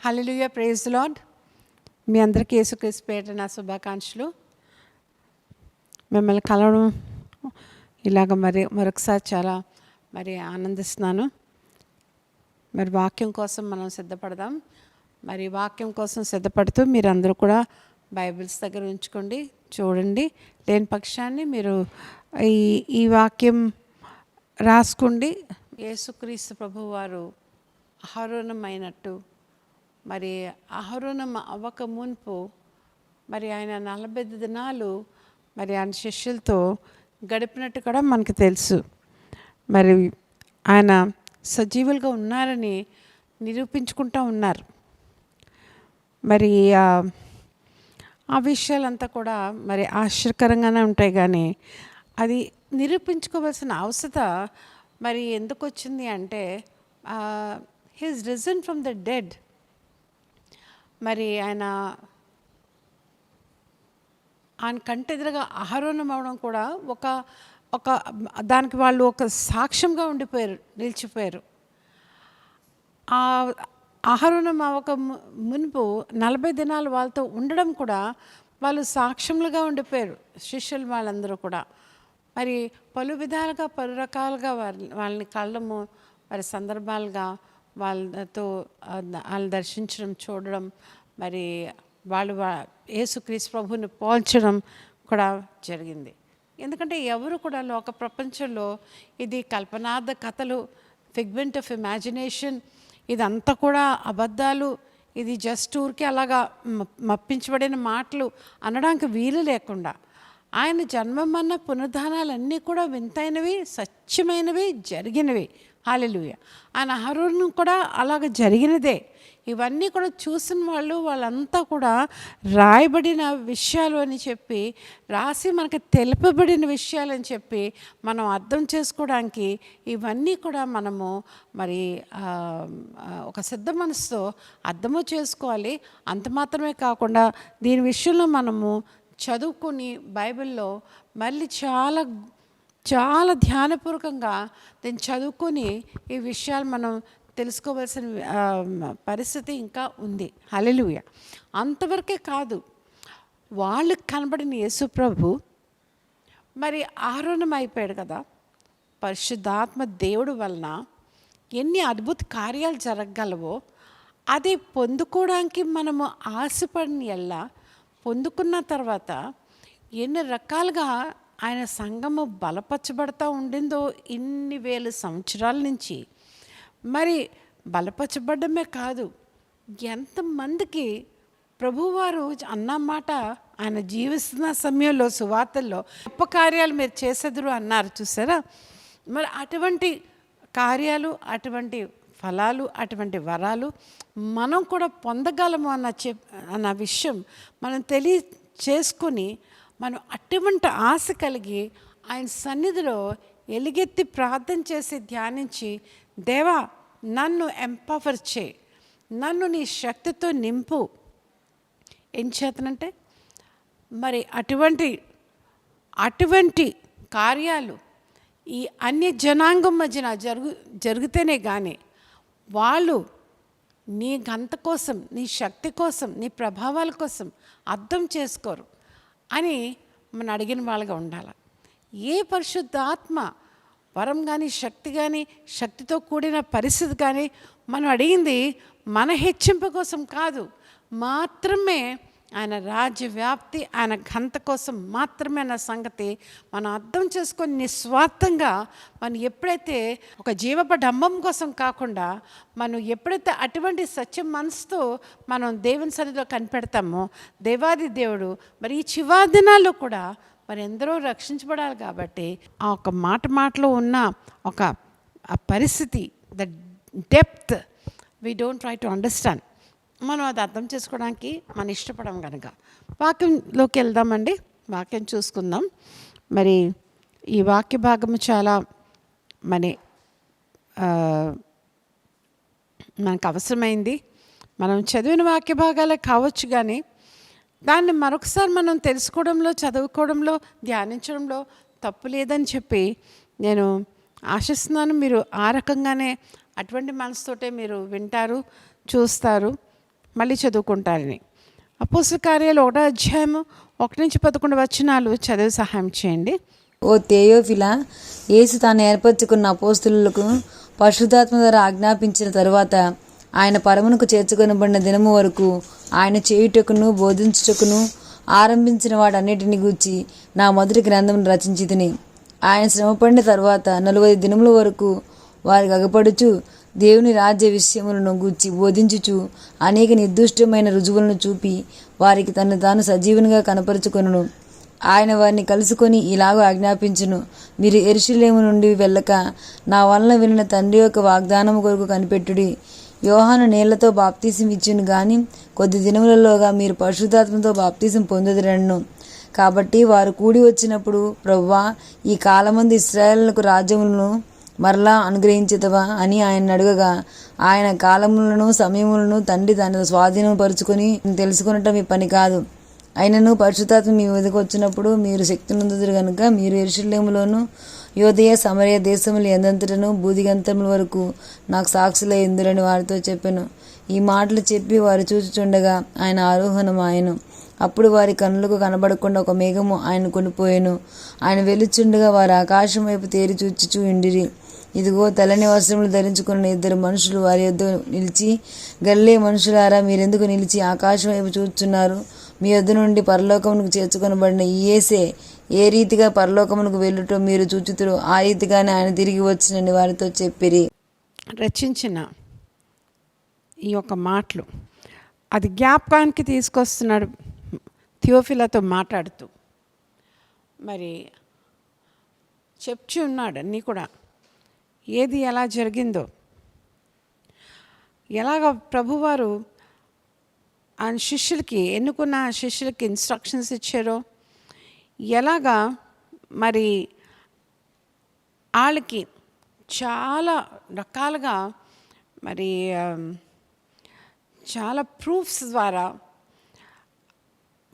Hallelujah, praise the lord. మీ అందరికీ యేసుక్రీస్తు పేరిట నా శుభాకాంక్షలు. మిమ్మల్ని కలవడం ఇలాగ మరొకసారి చాలా ఆనందిస్తున్నాను. వాక్యం కోసం మనం సిద్ధపడదాం. వాక్యం కోసం సిద్ధపడుతూ మీరందరూ కూడా బైబిల్స్ దగ్గర ఉంచుకోండి, చూడండి. లేని పక్షాన్ని మీరు ఈ వాక్యం రాసుకోండి. యేసుక్రీస్తు ప్రభువు వారు అహరోనమైనట్టు అహరోనం అవ్వక మునుపు ఆయన 40 దినాలు ఆయన శిష్యులతో గడిపినట్టు కూడా మనకు తెలుసు. ఆయన సజీవులుగా ఉన్నారని నిరూపించుకుంటూ ఉన్నారు. ఆ విషయాలంతా కూడా ఆశ్చర్యకరంగానే ఉంటాయి. కానీ అది నిరూపించుకోవాల్సిన అవసరం ఎందుకు వచ్చింది అంటే he is risen from the dead. ఆయన కంటి ఎదురుగా అహరోనం అవడం కూడా ఒక దానికి వాళ్ళు ఒక సాక్ష్యంగా నిలిచిపోయారు. ఆ అహరోనం అవ్వక మునుపు 40 దినాలు వాళ్ళతో ఉండడం కూడా వాళ్ళు సాక్ష్యములుగా ఉండిపోయారు. శిష్యులు వాళ్ళందరూ కూడా పలు విధాలుగా పలు రకాలుగా వాళ్ళని కళ్ళము సందర్భాలుగా వాళ్ళతో వాళ్ళు దర్శించడం, చూడడం, వాళ్ళు యేసుక్రీస్తు ప్రభువుని పోల్చడం కూడా జరిగింది. ఎందుకంటే ఎవరు కూడా లోక ప్రపంచంలో ఇది కల్పనార్థ కథలు, ఫిగ్మెంట్ ఆఫ్ ఇమాజినేషన్, ఇదంతా కూడా అబద్ధాలు, ఇది జస్ట్ ఊరికే అలాగా మప్పించబడిన మాటలు అనడానికి వీలు లేకుండా ఆయన జన్మమన్న పునరుద్ధానాలన్నీ కూడా వింతైనవి, సత్యమైనవి, జరిగినవి. హల్లెలూయా. ఆయన అహరోను కూడా అలాగ జరిగినదే. ఇవన్నీ కూడా చూసిన వాళ్ళంతా కూడా రాయబడిన విషయాలు అని చెప్పి, రాసి మనకు తెలుపబడిన విషయాలు అని చెప్పి మనం అర్థం చేసుకోవడానికి ఇవన్నీ కూడా మనము ఒక సిద్ధ మనసుతో అర్థము చేసుకోవాలి. అంత మాత్రమే కాకుండా దీని విషయంలో మనము చదువుకొని బైబిల్లో మళ్ళీ చాలా చాలా ధ్యానపూర్వకంగా దీన్ని చదువుకొని ఈ విషయాలు మనం తెలుసుకోవాల్సిన పరిస్థితి ఇంకా ఉంది. హల్లెలూయా. అంతవరకే కాదు, వాళ్ళకి కనబడిన యేసు ప్రభు అహరోనం అయిపోయాడు కదా. పరిశుద్ధాత్మ దేవుడు వలన ఎన్ని అద్భుత కార్యాలు జరగగలవో అది పొందుకోవడానికి మనము ఆశపడిన ఎల్లా పొందుకున్న తర్వాత ఎన్ని రకాలుగా ఆయన సంఘము బలపరచబడతా ఉండిందో ఇన్ని వేల సంవత్సరాల నుంచి. బలపరచబడమే కాదు, ఎంతమందికి ప్రభువారు అన్న మాట ఆయన జీవిస్తున్న సమయంలో సువార్తల్లో గొప్ప కార్యాలు మీరు చేసేదురు అన్నారు చూసారా. అటువంటి కార్యాలు, అటువంటి ఫలాలు, అటువంటి వరాలు మనం కూడా పొందగలము అన్న విషయం మనం చేసుకొని మనం అటువంటి ఆశ కలిగి ఆయన సన్నిధిలో ఎలుగెత్తి ప్రార్థన చేసి ధ్యానించి, దేవా నన్ను ఎంపవర్ చేయి, నన్ను నీ శక్తితో నింపు. ఏం చేతనంటే అటువంటి కార్యాలు ఈ అన్య జనాంగం మధ్యన జరిగితేనే కానీ వాళ్ళు నీ ఘనత కోసం, నీ శక్తి కోసం, నీ ప్రభావాల కోసం అర్థం చేసుకోరు అని మనం అడిగిన వాళ్ళగా ఉండాలి. ఏ పరిశుద్ధాత్మ వరం కానీ, శక్తి కానీ, శక్తితో కూడిన పరిస్థితి కానీ మనం అడిగింది మన హెచ్చింపు కోసం కాదు, మాత్రమే ఆయన రాజ్య వ్యాప్తి, ఆయన ఘనత కోసం మాత్రమే అన్న సంగతి మనం అర్థం చేసుకొని నిస్వార్థంగా మనం ఎప్పుడైతే ఒక జీవపడంబం కోసం కాకుండా మనం ఎప్పుడైతే అటువంటి సత్యం మనసుతో మనం దేవుని సన్నిధిలో కనిపెడతామో, దేవాది దేవుడు ఈ చివరి దినాల్లో కూడా ఎందరో రక్షించబడాలి. కాబట్టి ఆ ఒక మాటలో ఉన్న ఒక పరిస్థితి, the depth we don't try to understand. మనం అది అర్థం చేసుకోవడానికి మనం ఇష్టపడం కనుక వాక్యంలోకి వెళ్దామండి. వాక్యం చూసుకుందాం. ఈ వాక్య భాగము చాలా మనకు అవసరమైంది. మనం చదివిన వాక్య భాగాలే కావచ్చు, కానీ దాన్ని మరొకసారి మనం తెలుసుకోవడంలో, చదువుకోవడంలో, ధ్యానించడంలో తప్పు లేదని చెప్పి నేను ఆశిస్తున్నాను. మీరు ఆ రకంగానే అటువంటి మనసుతోటే మీరు వింటారు, చూస్తారు. మళ్ళీ చదువుకుంటారని. అపోస్తల కార్యాలు 1వ అధ్యాయము 1-11 వచనాలు చదివి సహాయం చేయండి. ఓ తేయోఫిలా, యేసు తాను ఏర్పరచుకున్న అపోస్తలులకు పరిశుద్ధాత్మ ద్వారా ఆజ్ఞాపించిన తరువాత ఆయన పరమునకు చేర్చుకొనబడిన దినము వరకు ఆయన చేయుటకును బోధించుటకును ఆరంభించిన వాటన్నిటిని గూర్చి నా మొదటి గ్రంథమును రచించి తిని, ఆయన శ్రమపడిన తరువాత 40 దినముల వరకు వారికి అగపడుచు దేవుని రాజ్య విషయములను గూర్చి బోధించుచు అనేక నిర్దుష్టమైన రుజువులను చూపి వారికి తను తాను సజీవునిగా కనపరుచుకొనును. ఆయన వారిని కలుసుకొని ఇలాగ ఆజ్ఞాపించును, మీరు యెరూషలేము నుండి వెళ్ళక నా వలన వినిన తండ్రి యొక్క వాగ్దానము కొరకు కనిపెట్టుడి. యోహాను నీళ్లతో బాప్తీసం ఇచ్చును గాని కొద్ది దినములలోగా మీరు పరిశుద్ధాత్మతో బాప్తీసం పొందుదురను. కాబట్టి వారు కూడి వచ్చినప్పుడు, ప్రభువా, ఈ కాలమందు ఇశ్రాయేలునకు రాజ్యములను మరలా అనుగ్రహించుతవా అని ఆయన అడగగా, ఆయన కాలములను సమయములను తండ్రి తన స్వాధీనం పరుచుకొని తెలుసుకొనటం మీ పని కాదు. అయినను పరిశుద్ధాత్మ మీ మీదకు వచ్చినప్పుడు మీరు శక్తి నొందుదురు గనుక మీరు యెరూషలేములోను యూదయ సమరయ దేశములు ఎందంతటను బూదిగంతముల వరకు నాకు సాక్షులై ఎందురని వారితో చెప్పెను. ఈ మాటలు చెప్పి వారు చూచుచుండగా ఆయన ఆరోహణమాయెను. అప్పుడు వారి కన్నులకు కనబడకుండా ఒక మేఘము ఆయన కొనిపోయెను. ఆయన వెలుచుండగా వారు ఆకాశం వైపు తేరి చూచుచూ ఉండిరి. ఇదిగో తెల్లని వస్త్రములు ధరించుకున్న 2 మనుషులు వారి యొద్ద నిలిచి, గలిలయ మనుషులారా, మీరెందుకు నిలిచి ఆకాశం వైపు చూచుచున్నారు? మీ యొద్ద నుండి పరలోకమునకు చేర్చుకొనబడిన ఈ యేసే ఏ రీతిగా పరలోకమునకు వెళ్ళుటో మీరు చూచుతురు, ఆ రీతిగానే ఆయన తిరిగి వచ్చినని వారితో చెప్పిరి. రచించిన ఈ యొక్క మాటలు అది జ్ఞాపకానికి తీసుకొస్తున్నాడు థియోఫిలాతో మాట్లాడుతూ. మరి చెప్చి ఉన్నాడు అన్నీ కూడా, ఏది ఎలా జరిగిందో, ఎలాగ ప్రభువారు ఆయన శిష్యులకి, ఎన్నుకున్న శిష్యులకి ఇన్స్ట్రక్షన్స్ ఇచ్చారో, ఎలాగా మరి వాళ్ళకి చాలా రకాలుగా మరి చాలా ప్రూఫ్స్ ద్వారా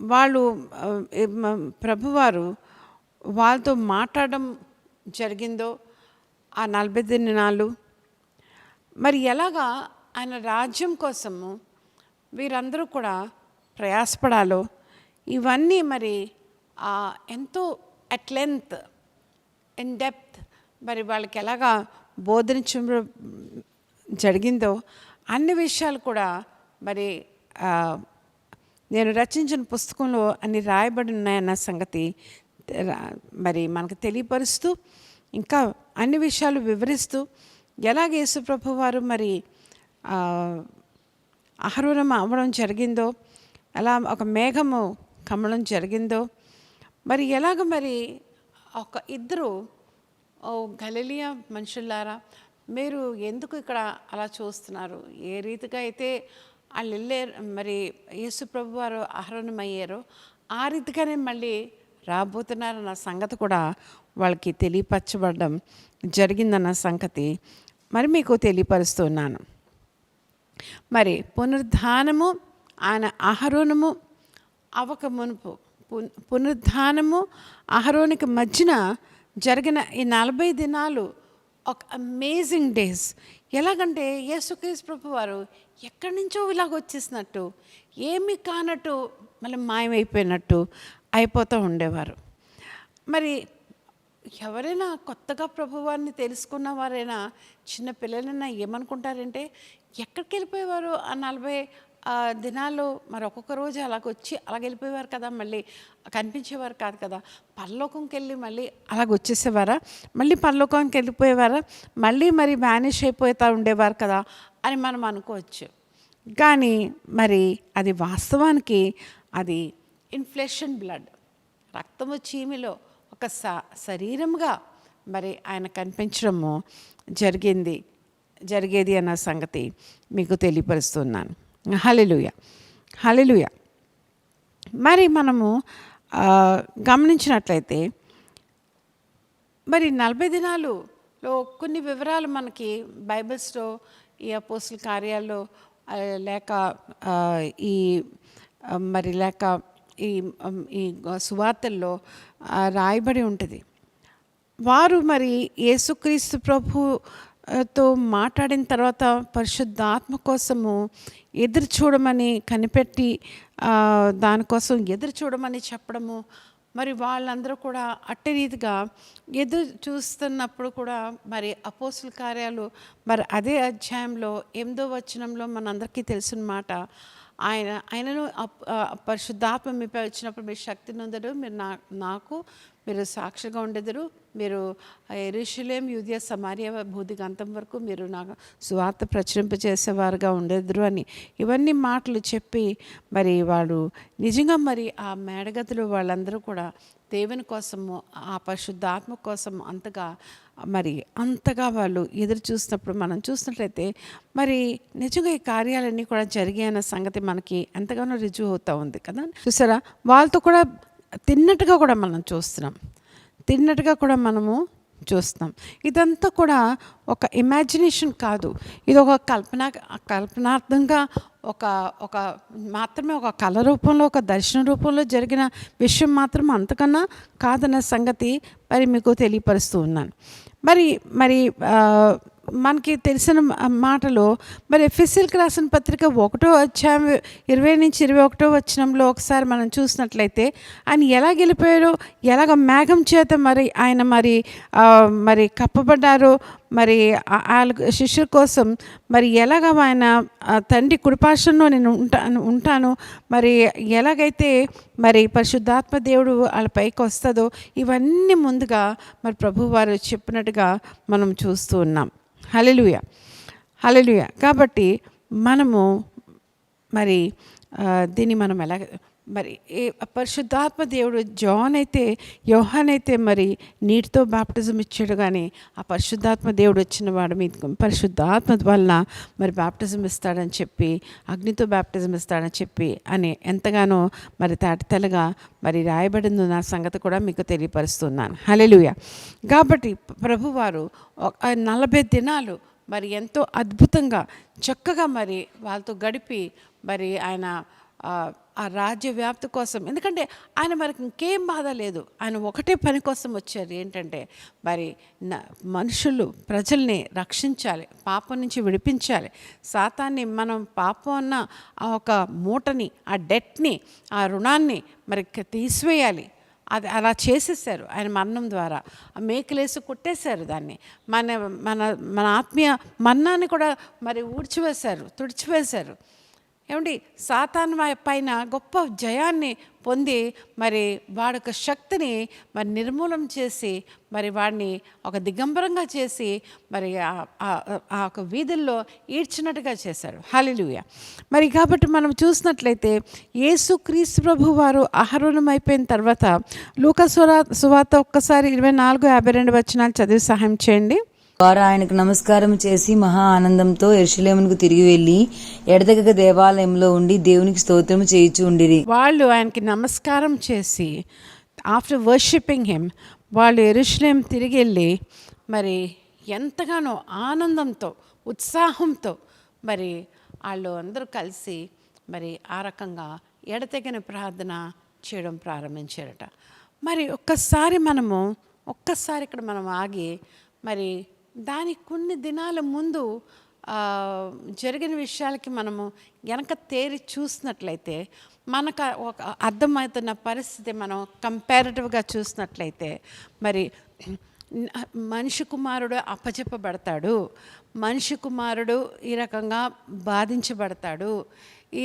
వాళ్ళు ప్రభువారు వాళ్ళతో మాట్లాడడం జరిగిందో ఆ 40 దినాలు. మరి ఎలాగా ఆయన రాజ్యం కోసము వీరందరూ కూడా ప్రయాసపడాలో ఇవన్నీ మరి ఎంతో అట్ లెంత్, ఇన్ డెప్త్ మరి వాళ్ళకి ఎలాగా బోధించడం జరిగిందో అన్ని విషయాలు కూడా మరి నేను రచించిన పుస్తకంలో అన్ని రాయబడి ఉన్నాయన్న సంగతి మరి మనకు తెలియపరుస్తూ, ఇంకా అన్ని విషయాలు వివరిస్తూ, ఎలాగ యేసు ప్రభు వారు మరి ఆహారం అవ్వడం జరిగిందో, అలా ఒక మేఘము కమ్మడం జరిగిందో, మరి ఎలాగ మరి ఒక ఇద్దరు గలిలయ మనుషులారా, మీరు ఎందుకు ఇక్కడ అలా చూస్తున్నారు? ఏ రీతిగా అయితే వాళ్ళు వెళ్ళారు మరి యేసు ప్రభు వారు ఆహరణమయ్యారో ఆ రీతిగానే మళ్ళీ రాబోతున్నారన్న సంగతి కూడా వాళ్ళకి తెలియపరచబడడం జరిగిందన్న సంగతి మరి మీకు తెలియపరుస్తున్నాను. మరి పునరుద్ధానము ఆయన ఆహరోనము అవక మునుపు, పునరుద్ధానము ఆహరోనికి మధ్యన జరిగిన ఈ 40 దినాలు ఒక అమేజింగ్ డేస్. ఎలాగంటే యేసుక్రీస్తు ప్రభు వారు ఎక్కడి నుంచో ఇలాగ వచ్చేసినట్టు, ఏమీ కానట్టు మళ్ళీ మాయమైపోయినట్టు అయిపోతూ ఉండేవారు. మరి ఎవరైనా కొత్తగా ప్రభువారిని తెలుసుకున్న వారైనా చిన్న పిల్లలైనా ఏమనుకుంటారంటే, ఎక్కడికి వెళ్ళిపోయేవారు ఆ 40 దినాలు? మరి ఒక్కొక్క రోజు అలాగొచ్చి అలాగ వెళ్ళిపోయేవారు కదా, మళ్ళీ కనిపించేవారు కాదు కదా, పరలోకంకి వెళ్ళి మళ్ళీ అలాగ వచ్చేసేవారా, మళ్ళీ పరలోకానికి వెళ్ళిపోయేవారా, మళ్ళీ మరి వ్యానిష్ అయిపోతూ ఉండేవారు కదా అని మనం అనుకోవచ్చు. కానీ మరి అది వాస్తవానికి అది ఇన్ఫ్లెషన్ బ్లడ్, రక్తము చీమిలో ఒక శరీరంగా మరి ఆయన కనిపించడము జరిగేది అన్న సంగతి మీకు తెలియపరుస్తున్నాను. హల్లెలూయా, హల్లెలూయా. మరి మనము గమనించినట్లయితే మరి 40 దినాలులో కొన్ని వివరాలు మనకి బైబిల్స్లో, ఈ అపోస్తల కార్యాల్లో లేక ఈ మరి లేక ఈ సువార్తల్లో రాయబడి ఉంటుంది. వారు మరి యేసుక్రీస్తు ప్రభు తో మాట్లాడిన తర్వాత పరిశుద్ధాత్మ కోసము ఎదురు చూడమని కనిపెట్టి దానికోసం ఎదురు చూడమని చెప్పడము, మరి వాళ్ళందరూ కూడా అట్టి రీతిగా ఎదురు చూస్తున్నప్పుడు కూడా మరి అపోస్తుల కార్యాలు మరి అదే అధ్యాయంలో 8వ వచనంలో మనందరికీ తెలిసిన మాట, ఆయనను పరిశుద్ధాత్మ మీపై వచ్చినప్పుడు మీరు శక్తి నొందరు, మీరు నాకు మీరు సాక్షిగా ఉండెదరు, మీరు యెరూషలేం, యూదయ, సమరయ, భూదిగంతం వరకు మీరు నాకు సువార్త ప్రచురింపజేసేవారుగా ఉండెదరు అని ఇవన్నీ మాటలు చెప్పి మరి వాడు నిజంగా మరి ఆ మేడగదిలో వాళ్ళందరూ కూడా దేవుని కోసము ఆ పరిశుద్ధాత్మ కోసం అంతగా వాళ్ళు ఎదురు చూసినప్పుడు మనం చూసినట్లయితే మరి నిజంగా ఈ కార్యాలన్నీ కూడా జరిగాయన్న సంగతి మనకి ఎంతగానో రుజువు అవుతూ ఉంది కదా. చూసారా, వాళ్ళతో కూడా తిన్నట్టుగా కూడా మనం చూస్తున్నాం. ఇదంతా కూడా ఒక ఇమాజినేషన్ కాదు, ఇది ఒక కల్పనార్థంగా ఒక మాత్రమే ఒక కళ రూపంలో, ఒక దర్శన రూపంలో జరిగిన విషయం మాత్రం అంతకన్నా కాదన్న సంగతి మరి మీకు తెలియపరుస్తూ ఉన్నాను. మరి మనకి తెలిసిన మాటలో మరి ఎఫెసీయులకు రాసిన పత్రిక 1వ అధ్యాయం 20-21 వచనంలో ఒకసారి మనం చూసినట్లయితే ఆయన ఎలా గెలిపారో, ఎలాగ మేఘం చేత మరి ఆయన మరి కప్పబడ్డారో, మరి వాళ్ళ శిష్యుల కోసం మరి ఎలాగ ఆయన తండ్రి కుడిపార్శ్వంలో నేను ఉంటాను మరి ఎలాగైతే మరి పరిశుద్ధాత్మ దేవుడు వాళ్ళ పైకి వస్తుందో ఇవన్నీ ముందుగా మరి ప్రభువారు చెప్పినట్టుగా మనం చూస్తూ ఉన్నాం. హల్లెలూయా. కాబట్టి మనము మరి దీన్ని మనం ఎలా మరి పరిశుద్ధాత్మ దేవుడు యోహాన్ అయితే మరి నీటితో బాప్టిజం ఇచ్చాడు, కానీ ఆ పరిశుద్ధాత్మ దేవుడు వచ్చిన వాడు మీకు పరిశుద్ధాత్మ వలన మరి బాప్టిజం ఇస్తాడని చెప్పి, అగ్నితో బాప్టిజం ఇస్తాడని చెప్పి అని ఎంతగానో మరి తాటితెల్లగా మరి రాయబడింది నా సంగతి కూడా మీకు తెలియపరుస్తున్నాను. హల్లెలూయా. కాబట్టి ప్రభువారు 40 దినాలు మరి ఎంతో అద్భుతంగా చక్కగా మరి వాళ్ళతో గడిపి మరి ఆయన ఆ రాజ్య వ్యాప్తి కోసం, ఎందుకంటే ఆయన మనకి ఇంకేం బాధ లేదు, ఆయన ఒకటే పని కోసం వచ్చారు, ఏంటంటే మరి ప్రజల్ని రక్షించాలి, పాపం నుంచి విడిపించాలి, సాతాన్ని మనం పాపం అన్న ఆ ఒక మూటని, ఆ డెట్ని, ఆ రుణాన్ని మరి తీసివేయాలి. అది అలా చేసేసారు ఆయన మరణం ద్వారా. మేకలేసి కొట్టేశారు దాన్ని, మన ఆత్మీయ మరణాన్ని కూడా మరి తుడిచివేశారు. ఏమండి, సాతాను పైన గొప్ప జయాన్ని పొంది మరి వాడొక శక్తిని మరి నిర్మూలన చేసి మరి వాడిని ఒక దిగంబరంగా చేసి మరి ఆ ఒక వీధుల్లో ఈడ్చినట్టుగా చేశాడు. హల్లెలూయా. మరి కాబట్టి మనం చూసినట్లయితే యేసుక్రీస్తు ప్రభు వారు ఆరోహణం అయిపోయిన తర్వాత లూకా సువార్త ఒక్కసారి 24-52 వచనాలు చదివి సహాయం చేయండి. వారు ఆయనకు నమస్కారం చేసి మహా ఆనందంతో యెరూషలేమునకు తిరిగి వెళ్లి ఎడతెగక దేవాలయంలో ఉండి దేవునికి స్తోత్రము చేయుచు ఉండిరి. వాళ్ళు ఆయనకి నమస్కారం చేసి ఆఫ్టర్ వర్షిపింగ్ హిమ్ వాళ్ళు యెరూషలేం తిరిగి వెళ్ళి మరి ఎంతగానో ఆనందంతో ఉత్సాహంతో మరి వాళ్ళు అందరూ కలిసి మరి ఆ రకంగా ఎడతెగని ప్రార్థన చేయడం ప్రారంభించారట. మరి ఒక్కసారి ఇక్కడ మనం ఆగి మరి దానికి కొన్ని దినాల ముందు జరిగిన విషయాలకి మనము వెనక తేరి చూసినట్లయితే మనకు ఒక అర్థమవుతున్న పరిస్థితి మనం కంపారిటివ్గా చూసినట్లయితే మరి మనిషి కుమారుడు అప్పచెప్పబడతాడు, మనిషి కుమారుడు ఈ రకంగా బాధించబడతాడు, ఈ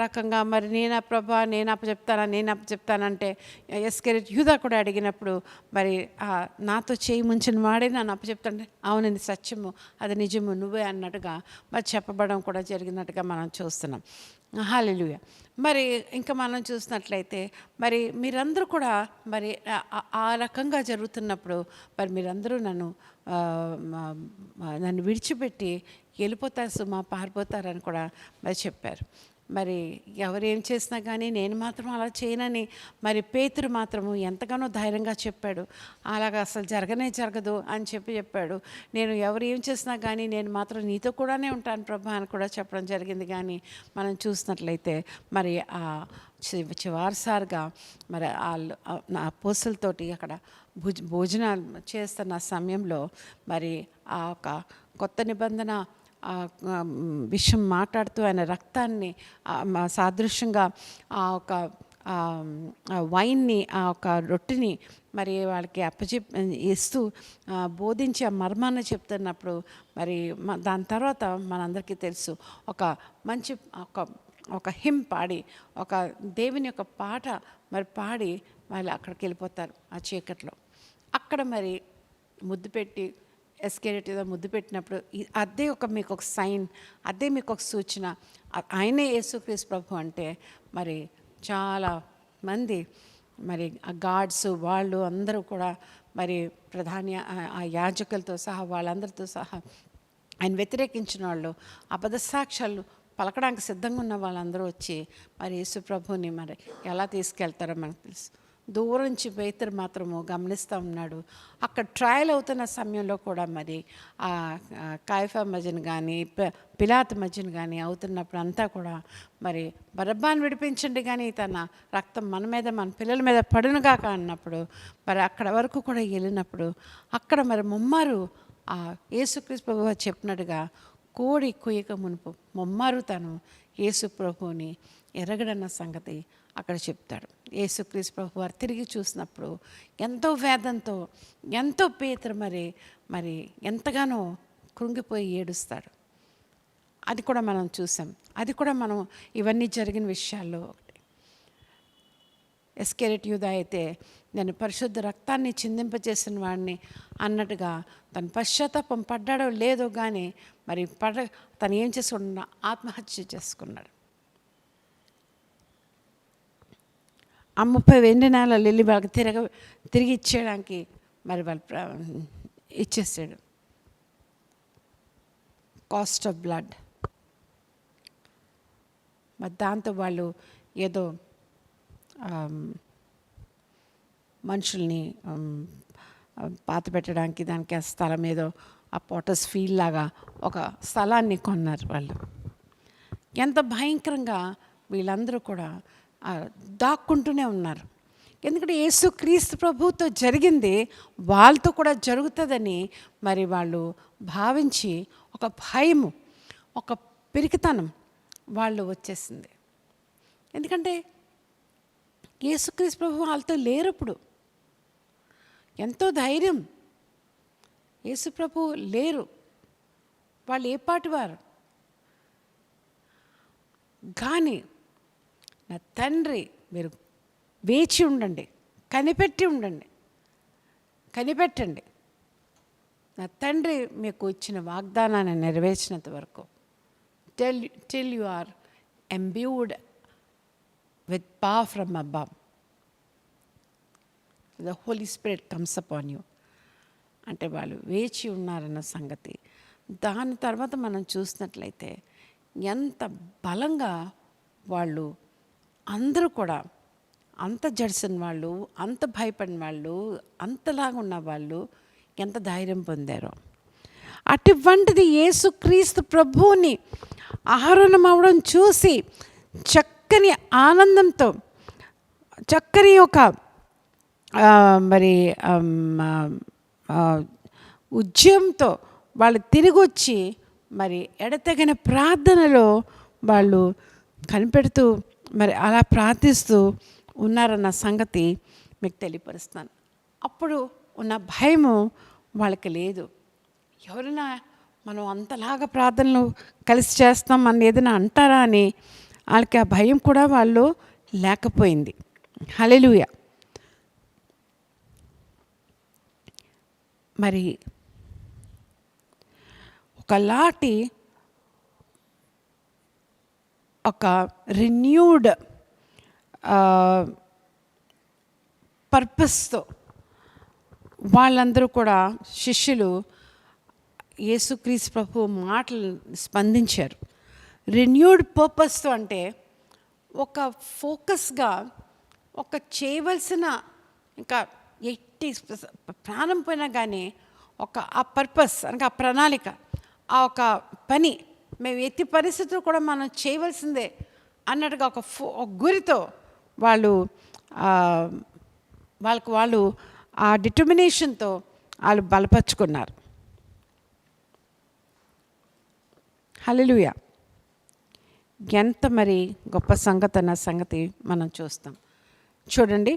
రకంగా మరి నేను అప్పచెప్తానంటే ఇస్కరియోతు యూదా కూడా అడిగినప్పుడు మరి నాతో చేయి ముంచిన వాడే నన్ను అప్పచెప్తానంటే అవునండి సత్యము, అది నిజము, నువ్వే అన్నట్టుగా మరి చెప్పబడడం కూడా జరిగినట్టుగా మనం చూస్తున్నాం. హల్లెలూయా. మరి ఇంకా మనం చూసినట్లయితే మరి మీరందరూ కూడా మరి ఆ రకంగా జరుగుతున్నప్పుడు మరి మీరందరూ నన్ను విడిచిపెట్టి వెళ్ళిపోతారు సుమా, పారిపోతారని కూడా మరి చెప్పారు. మరి ఎవరేం చేసినా కానీ నేను మాత్రం అలా చేయనని మరి పేతురు మాత్రము ఎంతగానో ధైర్యంగా చెప్పాడు. అలాగా అసలు జరగదు అని చెప్పాడు. నేను ఎవరు ఏం చేసినా కానీ నేను మాత్రం నీతో కూడానే ఉంటాను ప్రభు అని కూడా చెప్పడం జరిగింది. కానీ మనం చూసినట్లయితే మరి ఆ చివరిసారిగా మరి వాళ్ళు నా అపోస్తలుతోటి అక్కడ భోజనాలు చేస్తున్న సమయంలో మరి ఆ ఒక కొత్త నిబంధన విషయం మాట్లాడుతూ ఆయన రక్తాన్ని సాదృశ్యంగా ఆ ఒక వైన్ని, ఆ ఒక రొట్టెని మరి వాళ్ళకి ఇస్తూ బోధించి ఆ మర్మాన్ని చెప్తున్నప్పుడు మరి దాని తర్వాత మనందరికీ తెలుసు ఒక మంచి ఒక హిమ్ పాడి, ఒక దేవుని యొక్క పాట మరి పాడి వాళ్ళు అక్కడికి వెళ్ళిపోతారు ఆ చీకట్లో. అక్కడ మరి ముద్దు పెట్టి ఎస్కేరేటివ్గా ముద్దు పెట్టినప్పుడు అదే మీకు ఒక సైన్, అదే మీకు ఒక సూచన. ఆయనే యేసుక్రీస్తు ప్రభు అంటే మరి చాలా మంది మరి ఆ గాడ్స్ వాళ్ళు అందరూ కూడా మరి ఆ యాజకులతో సహా వాళ్ళందరితో సహా ఆయన వ్యతిరేకించిన వాళ్ళు, అబద్ధ సాక్ష్యాలు పలకడానికి సిద్ధంగా ఉన్న వాళ్ళందరూ వచ్చి మరి యేసు ప్రభుని మరి ఎలా తీసుకెళ్తారో మనకు తెలుసు. దూరం నుంచి పేతురు మాత్రము గమనిస్తూ ఉన్నాడు. అక్కడ ట్రయల్ అవుతున్న సమయంలో కూడా మరి ఆ కాయఫా మధ్యన కానీ పిలాతు మధ్యన కానీ అవుతున్నప్పుడు అంతా కూడా మరి బరబ్బాను విడిపించండి కానీ తన రక్తం మన మీద మన పిల్లల మీద పడునుగాక అన్నప్పుడు మరి అక్కడ వరకు కూడా వెళ్ళినప్పుడు అక్కడ మరి ముమ్మారు ఆ యేసుక్రీస్తు ప్రభువు చెప్పినట్టుగా కోడి కుయ్యక మునుపు ముమ్మారు తను యేసు ప్రభువుని ఎరగడన్న సంగతి అక్కడ చెప్తాడు. యేసుక్రీస్తు ప్రభు వారు తిరిగి చూసినప్పుడు ఎంతో వేదంతో ఎంతో పేతురు మరి ఎంతగానో కృంగిపోయి ఏడుస్తాడు. అది కూడా మనం చూసాం. అది కూడా మనం ఇవన్నీ జరిగిన విషయాల్లో ఒకటి. ఇస్కరియోతు యూదా అయితే నేను పరిశుద్ధ రక్తాన్ని చిందింపజేసిన వాడిని అన్నట్టుగా తను పశ్చాత్తాపం పడ్డాడో లేదో కానీ మరి తను ఏం చేసుకున్నా ఆత్మహత్య చేసుకున్నాడు. ఆ 30 వెండి నాణాలు వెళ్ళి వాళ్ళకి తిరిగి ఇచ్చేయడానికి మరి వాళ్ళు ఇచ్చేసాడు. Cost of blood. మరి దాంతో వాళ్ళు ఏదో మనుషుల్ని పాత పెట్టడానికి దానికి ఆ స్థలం ఏదో ఆ పోటస్ ఫీల్డ్ లాగా ఒక స్థలాన్ని కొన్నారు వాళ్ళు. ఎంత భయంకరంగా వీళ్ళందరూ కూడా దాక్కుంటూనే ఉన్నారు. ఎందుకంటే యేసుక్రీస్తు ప్రభువుతో జరిగింది వాళ్ళతో కూడా జరుగుతుందని మరి వాళ్ళు భావించి ఒక భయము, ఒక పిరికితనం వాళ్ళు వచ్చేసింది. ఎందుకంటే యేసుక్రీస్తు ప్రభు వాళ్ళతో లేరు. ఇప్పుడు ఎంతో ధైర్యం. యేసు ప్రభు లేరు. వాళ్ళు ఏ పాటి వారు కానీ నా తండ్రి మీరు వేచి ఉండండి, కనిపెట్టండి. నా తండ్రి మీకు ఇచ్చిన వాగ్దానాన్ని నెరవేర్చినంత వరకు till you are imbued with power from above, the Holy Spirit comes upon you అంటే వాళ్ళు వేచి ఉన్నారన్న సంగతి. దాని తర్వాత మనం చూసినట్లయితే ఎంత బలంగా వాళ్ళు అందరూ కూడా, అంత జడిసిన వాళ్ళు, అంత భయపడిన వాళ్ళు, అంతలాగా ఉన్న వాళ్ళు ఎంత ధైర్యం పొందారో. అటువంటిది యేసుక్రీస్తు ప్రభువుని ఆరోహణం అవ్వడం చూసి చక్కని ఆనందంతో, చక్కని ఒక మరి ఉద్యమంతో వాళ్ళు తిరిగి వచ్చి మరి ఎడతెగని ప్రార్థనలో వాళ్ళు కనిపెడుతూ మరి అలా ప్రార్థిస్తూ ఉన్నారన్న సంగతి మీకు తెలియపరుస్తాను. అప్పుడు ఉన్న భయము వాళ్ళకి లేదు. ఎవరైనా మనం అంతలాగా ప్రార్థనలు కలిసి చేస్తాం అని ఏదైనా అంటారా అని వాళ్ళకి ఆ భయం కూడా వాళ్ళు లేకపోయింది. హల్లెలూయా. మరి ఒకలాంటి ఒక రిన్యూడ్ పర్పస్తో వాళ్ళందరూ కూడా శిష్యులు యేసుక్రీస్తు ప్రభు మాటలు స్పందించారు. రిన్యూడ్ పర్పస్తో అంటే ఒక ఫోకస్గా ఒక చేయవలసిన, ఇంకా ఎట్టి ప్రాణం పోయినా కానీ ఒక ఆ పర్పస్ అనగా ఆ ప్రణాళిక, ఆ ఒక పని మేము ఎట్టి పరిస్థితులు కూడా మనం చేయవలసిందే అన్నట్టుగా ఒక గురితో వాళ్ళు ఆ డిటర్మినేషన్తో వాళ్ళు బలపరుచుకున్నారు. హల్లెలూయా. ఎంత మరి గొప్ప సంగతి అన్న సంగతి మనం చూస్తాం. చూడండి,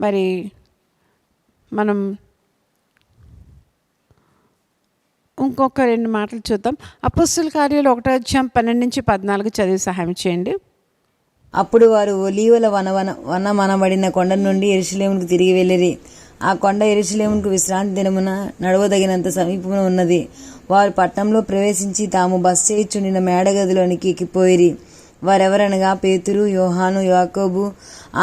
మరి మనం ఇంకొక 2 మాటలు చూద్దాం. అపొస్తలుల కార్యాలు 1:12-14 చదివి సహాయం చేయండి. అప్పుడు వారు ఒలీవల వనమనబడిన కొండ నుండి యెరూషలేమునకు తిరిగి వెళ్ళిరి. ఆ కొండ యెరూషలేమునకు విశ్రాంతి దినమున నడవదగినంత సమీపమున ఉన్నది. వారు పట్టణంలో ప్రవేశించి తాము బస చేయుచుండిన మేడగదిలోనికి ఎక్కిపోయిరి. వారెవరనగా పేతురు, యోహాను, యాకోబు,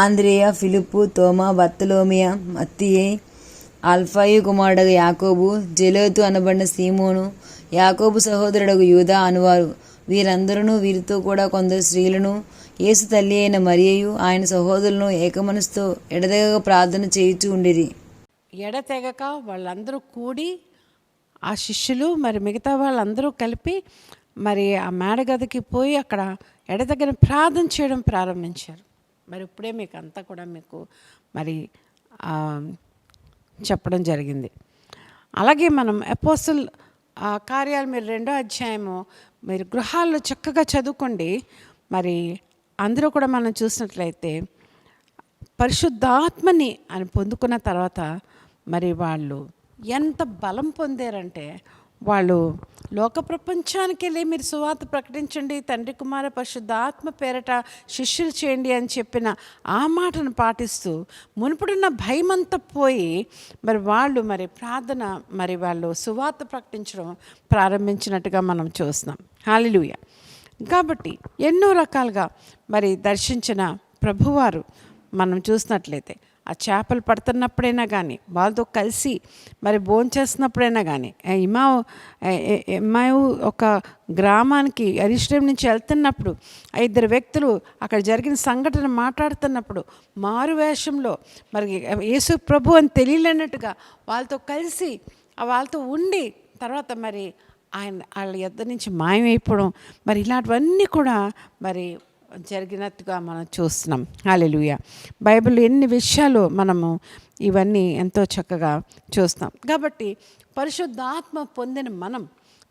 ఆంద్రేయ, ఫిలిప్పు, తోమా, బర్తలోమియ, మత్తయి, అల్ఫాయి కుమారుడగు యాకోబు, జెలోతు అనబడిన సీమోను, యాకోబు సహోదరుడగు యూదా అనువారు. వీరందరూ వీరితో కూడా కొందరు స్త్రీలను, యేసు తల్లి అయిన మరియయు ఆయన సహోదరులను ఏకమనసుతో ఎడతెగక ప్రార్థన చేయుచూ ఉండిరి. ఎడతెగక వాళ్ళందరూ కూడి, ఆ శిష్యులు మరి మిగతా వాళ్ళందరూ కలిపి మరి ఆ మేడగదికి పోయి అక్కడ ఎడతెగన ప్రార్థన చేయడం ప్రారంభించారు. మరి ఇప్పుడే మీకు అంతా కూడా మీకు మరి చెప్పడం జరిగింది. అలాగే మనం అపోస్తలుల కార్యాలు మీరు 2వ అధ్యాయము మీరు గృహాల్లో చక్కగా చదువుకోండి. మరి అందరూ కూడా మనం చూసినట్లయితే పరిశుద్ధాత్మని అని పొందుకున్న తర్వాత మరి వాళ్ళు ఎంత బలం పొందారంటే, వాళ్ళు లోక ప్రపంచానికి వెళ్ళి మీరు సువార్త ప్రకటించండి, తండ్రి కుమార పరిశుద్ధాత్మ పేరట శిష్యులు చేయండి అని చెప్పిన ఆ మాటను పాటిస్తూ మునుపుడున్న భయమంతా పోయి మరి వాళ్ళు మరి ప్రార్థన మరి వాళ్ళు సువార్త ప్రకటించడం ప్రారంభించినట్టుగా మనం చూస్తున్నాం. హల్లెలూయా. కాబట్టి ఎన్నో రకాలుగా మరి దర్శించిన ప్రభువారు మనం చూసినట్లయితే ఆ చేపలు పడుతున్నప్పుడైనా కానీ, వాళ్ళతో కలిసి మరి భోంచేస్తున్నప్పుడైనా కానీ, ఇమ్మాయు ఒక గ్రామానికి యెరూషలేము నుంచి వెళ్తున్నప్పుడు 2 వ్యక్తులు అక్కడ జరిగిన సంఘటన మాట్లాడుతున్నప్పుడు మారు వేషంలో మరి యేసు ప్రభు అని తెలియలేనట్టుగా వాళ్ళతో కలిసి వాళ్ళతో ఉండి తర్వాత మరి వాళ్ళ యొద్ద నుంచి మాయమైపోవడం, మరి ఇలాంటివన్నీ కూడా మరి జరిగినట్టుగా మనం చూస్తున్నాం. హల్లెలూయా. బైబిల్లో ఎన్ని విషయాలు మనము ఇవన్నీ ఎంతో చక్కగా చూస్తాం. కాబట్టి పరిశుద్ధాత్మ పొందిన మనం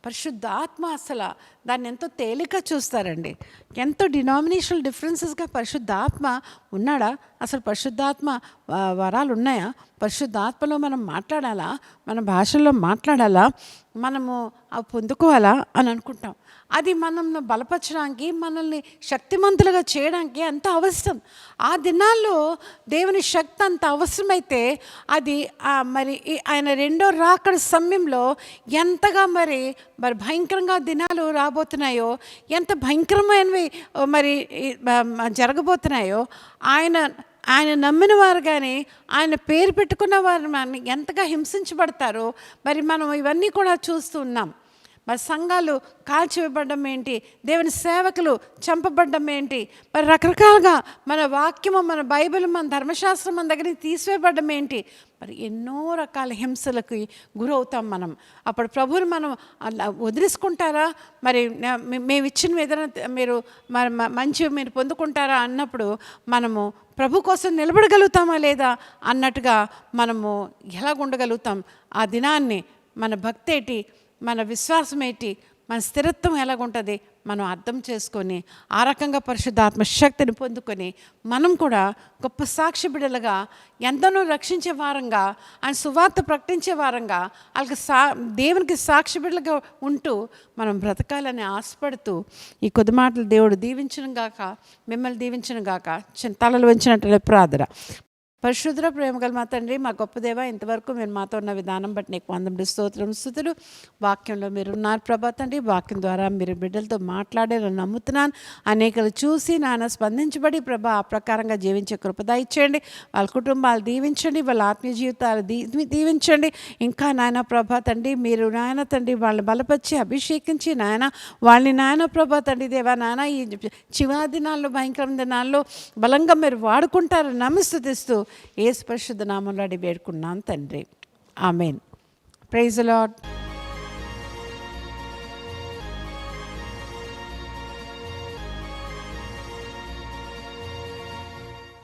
పరిశుద్ధాత్మ అసలు దాన్ని ఎంతో తేలిక చూస్తారండి. ఎంతో డినామినేషనల్ డిఫరెన్సెస్గా పరిశుద్ధాత్మ ఉన్నాడా? అసలు పరిశుద్ధాత్మ వరాలు ఉన్నాయా? పరిశుద్ధాత్మలో మనం మాట్లాడాలా? మన భాషల్లో మాట్లాడాలా? మనము అవి పొందుకోవాలా అని అనుకుంటాం. అది మనల్ని బలపరచడానికి, మనల్ని శక్తిమంతులుగా చేయడానికి ఎంత అవసరం. ఆ దినాల్లో దేవుని శక్తి అంత అవసరమైతే అది మరి ఆయన 2వ రాకడ సమయంలో ఎంతగా మరి భయంకరంగా దినాలు రాబోతున్నాయో, ఎంత భయంకరమైనవి మరి జరగబోతున్నాయో, ఆయన నమ్మిన వారు కానీ ఆయన పేరు పెట్టుకున్న వారు ఎంతగా హింసించబడతారో మరి మనం ఇవన్నీ కూడా చూస్తూ ఉన్నాం. మరి సంఘాలు కాల్చివేయబడ్డం ఏంటి, దేవుని సేవకులు చంపబడ్డం ఏంటి, మరి రకరకాలుగా మన వాక్యము, మన బైబిల్, మన ధర్మశాస్త్రం మన దగ్గర తీసివేయబడ్డం ఏంటి, మరి ఎన్నో రకాల హింసలకు గురవుతాం మనం. అప్పుడు ప్రభువుని మనం వదిలేసుకుంటారా? మరి మేము ఇచ్చిన ఏదైనా మీరు మరి మంచి మీరు పొందుకుంటారా అన్నప్పుడు మనము ప్రభు కోసం నిలబడగలుగుతామా లేదా అన్నట్టుగా మనము ఎలాగ ఉండగలుగుతాం? ఆ దినాన్ని మన భక్తి ఏంటి, మన విశ్వాసం ఏంటి, మన స్థిరత్వం ఎలాగుంటుంది మనం అర్థం చేసుకొని ఆ రకంగా పరిశుద్ధాత్మ శక్తిని పొందుకొని మనం కూడా గొప్ప సాక్షి బిడ్డలుగా, ఎంతనో రక్షించే వారంగా, ఆయన సువార్త ప్రకటించే వారంగా, వాళ్ళకి దేవునికి సాక్షి బిడ్డలుగా ఉంటూ మనం బ్రతకాలని ఆశపడుతూ ఈ కొద్ది మాటలు దేవుడు దీవించను గాక, మిమ్మల్ని దీవించను గాక. తలలు వంచినట్టు ప్రార్థన. పరిశుద్ధ ప్రేమగల మా తండ్రి, మా గొప్ప దేవ, ఇంతవరకు మీరు మాతో ఉన్న విధానం బట్టి నీకు వందములు, స్తోత్రం, స్తుతులు. వాక్యంలో మీరు ఉన్నారు ప్రభా తండ్రి. వాక్యం ద్వారా మీరు బిడ్డలతో మాట్లాడారని నమ్ముతున్నాను. అనేకలు చూసి నాన్న స్పందించబడి ప్రభా ఆ ప్రకారంగా జీవించే కృప దయచేయండి. వాళ్ళ కుటుంబాలు దీవించండి, వాళ్ళ ఆత్మీయ జీవితాలు దీవించండి. ఇంకా నాయన ప్రభా తండ్రి మీరు నాయన తండ్రి వాళ్ళని బలపరిచి అభిషేకించి నాయన వాళ్ళని నాయన ప్రభా తండ్రి దేవా నాయన ఈ చివరి దినాల్లో, భయంకర దినాల్లో బలంగా మీరు వాడుకుంటారని నమ్మిస్తుతిస్తూ యేసు పరిశుద్ధ నామములో అడిగి వేడుకున్నాను తండ్రి. ఆమేన్. Praise the lord.